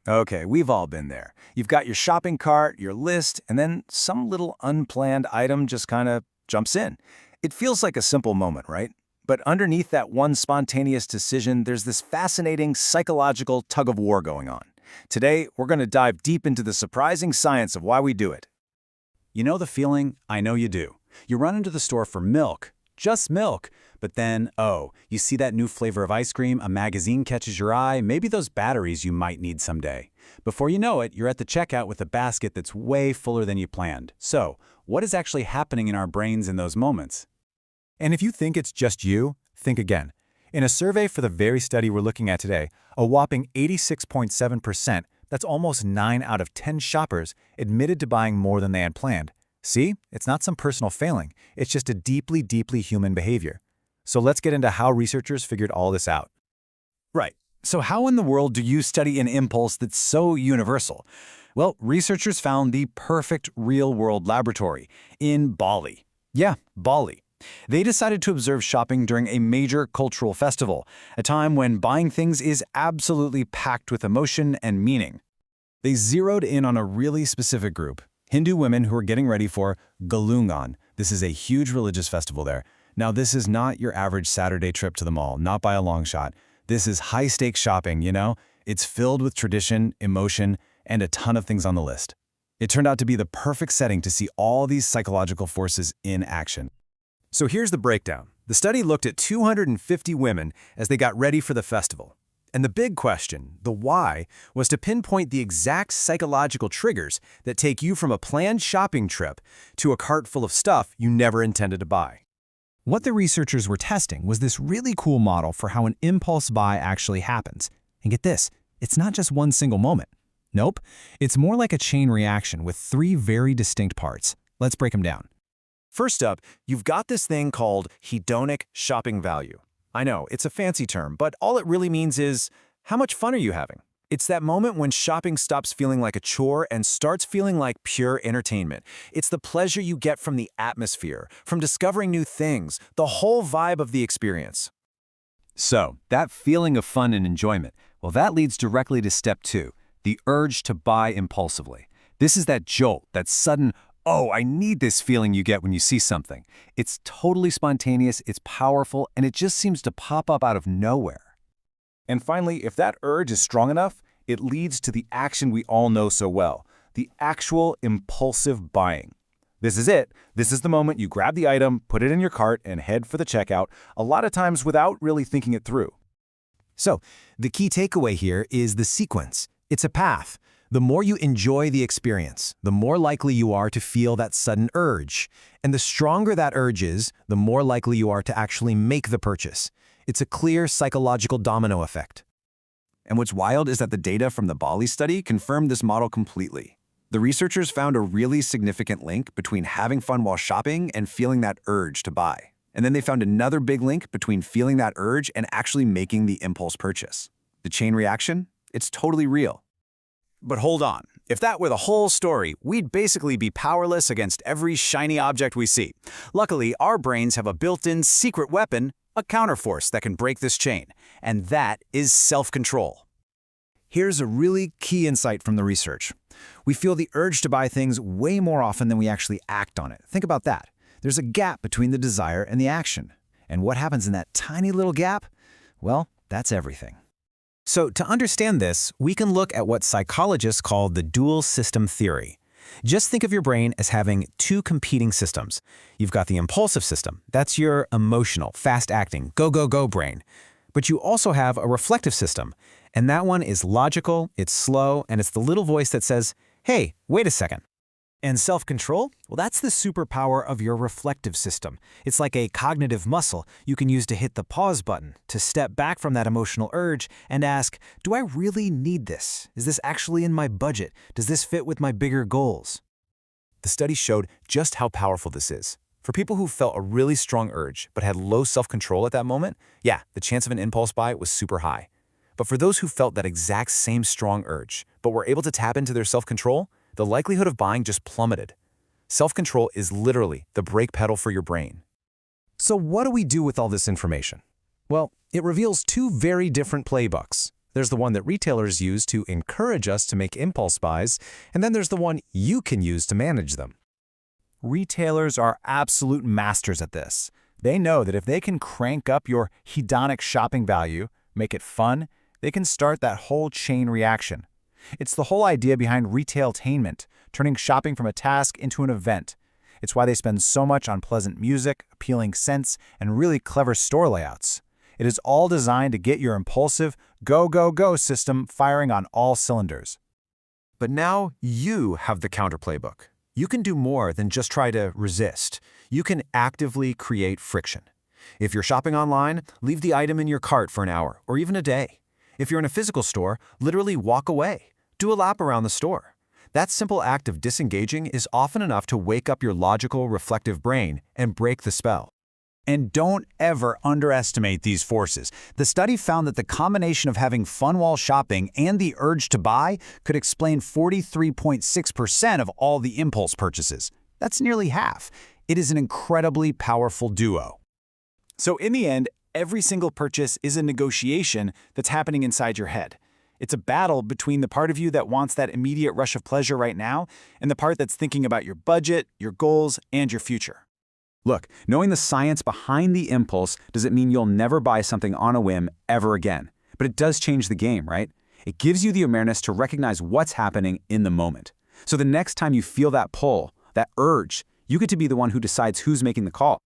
Okay, we've all been there. You've got your shopping cart, your list, and then some little unplanned item just kind of jumps in. It feels like a simple moment, right? But underneath that one spontaneous decision, there's this fascinating psychological tug of war going on. Today, we're going to dive deep into the surprising science of why we do it. You know the feeling? I know you do. You run into the store for milk, just milk, but then, oh, you see that new flavor of ice cream, a magazine catches your eye, maybe those batteries you might need someday. Before you know it, you're at the checkout with a basket that's way fuller than you planned. So, what is actually happening in our brains in those moments? And if you think it's just you, think again. In a survey for the very study we're looking at today, a whopping 86.7%, that's almost 9 out of 10 shoppers, admitted to buying more than they had planned. See, it's not some personal failing, it's just a deeply, deeply human behavior. So let's get into how researchers figured all this out. Right. So how in the world do you study an impulse that's so universal? Well, researchers found the perfect real-world laboratory in Bali. Yeah, Bali. They decided to observe shopping during a major cultural festival, a time when buying things is absolutely packed with emotion and meaning. They zeroed in on a really specific group, Hindu women who were getting ready for Galungan. This is a huge religious festival there. Now, this is not your average Saturday trip to the mall, not by a long shot. This is high-stakes shopping, you know? It's filled with tradition, emotion, and a ton of things on the list. It turned out to be the perfect setting to see all these psychological forces in action. So here's the breakdown. The study looked at 250 women as they got ready for the festival. And the big question, the why, was to pinpoint the exact psychological triggers that take you from a planned shopping trip to a cart full of stuff you never intended to buy. What the researchers were testing was this really cool model for how an impulse buy actually happens. And get this, it's not just one single moment. Nope, it's more like a chain reaction with 3 very distinct parts. Let's break them down. First up, you've got this thing called hedonic shopping value. I know, it's a fancy term, but all it really means is, how much fun are you having? It's that moment when shopping stops feeling like a chore and starts feeling like pure entertainment. It's the pleasure you get from the atmosphere, from discovering new things, the whole vibe of the experience. So, that feeling of fun and enjoyment, well, that leads directly to step 2, the urge to buy impulsively. This is that jolt, that sudden, oh, I need this feeling you get when you see something. It's totally spontaneous, it's powerful, and it just seems to pop up out of nowhere. And finally, if that urge is strong enough, it leads to the action we all know so well, the actual impulsive buying. This is it. This is the moment you grab the item, put it in your cart, and head for the checkout, a lot of times without really thinking it through. So, the key takeaway here is the sequence. It's a path. The more you enjoy the experience, the more likely you are to feel that sudden urge. And the stronger that urge is, the more likely you are to actually make the purchase. It's a clear psychological domino effect. And what's wild is that the data from the Bali study confirmed this model completely. The researchers found a really significant link between having fun while shopping and feeling that urge to buy. And then they found another big link between feeling that urge and actually making the impulse purchase. The chain reaction? It's totally real. But hold on. If that were the whole story, we'd basically be powerless against every shiny object we see. Luckily, our brains have a built-in secret weapon, a counterforce that can break this chain, and that is self-control. Here's a really key insight from the research. We feel the urge to buy things way more often than we actually act on it. Think about that. There's a gap between the desire and the action. And what happens in that tiny little gap? Well, that's everything. So to understand this, we can look at what psychologists call the dual system theory. Just think of your brain as having 2 competing systems. You've got the impulsive system. That's your emotional, fast-acting, go-go-go brain. But you also have a reflective system, and that one is logical, it's slow, and it's the little voice that says, hey, wait a second. And self-control? Well, that's the superpower of your reflective system. It's like a cognitive muscle you can use to hit the pause button, to step back from that emotional urge and ask, do I really need this? Is this actually in my budget? Does this fit with my bigger goals? The study showed just how powerful this is. For people who felt a really strong urge but had low self-control at that moment, yeah, the chance of an impulse buy was super high. But for those who felt that exact same strong urge but were able to tap into their self-control, the likelihood of buying just plummeted. Self-control is literally the brake pedal for your brain. So what do we do with all this information? Well, it reveals 2 very different playbooks. There's the one that retailers use to encourage us to make impulse buys, and then there's the one you can use to manage them. Retailers are absolute masters at this. They know that if they can crank up your hedonic shopping value, make it fun, they can start that whole chain reaction. It's the whole idea behind retailtainment, turning shopping from a task into an event. It's why they spend so much on pleasant music, appealing scents, and really clever store layouts. It is all designed to get your impulsive, go, go, go system firing on all cylinders. But now you have the counter playbook. You can do more than just try to resist. You can actively create friction. If you're shopping online, leave the item in your cart for an hour or even a day. If you're in a physical store, literally walk away. Do a lap around the store. That simple act of disengaging is often enough to wake up your logical, reflective brain and break the spell. And don't ever underestimate these forces. The study found that the combination of having fun while shopping and the urge to buy could explain 43.6% of all the impulse purchases. That's nearly half. It is an incredibly powerful duo. So in the end, every single purchase is a negotiation that's happening inside your head. It's a battle between the part of you that wants that immediate rush of pleasure right now and the part that's thinking about your budget, your goals, and your future. Look, knowing the science behind the impulse doesn't mean you'll never buy something on a whim ever again. But it does change the game, right? It gives you the awareness to recognize what's happening in the moment. So the next time you feel that pull, that urge, you get to be the one who decides who's making the call.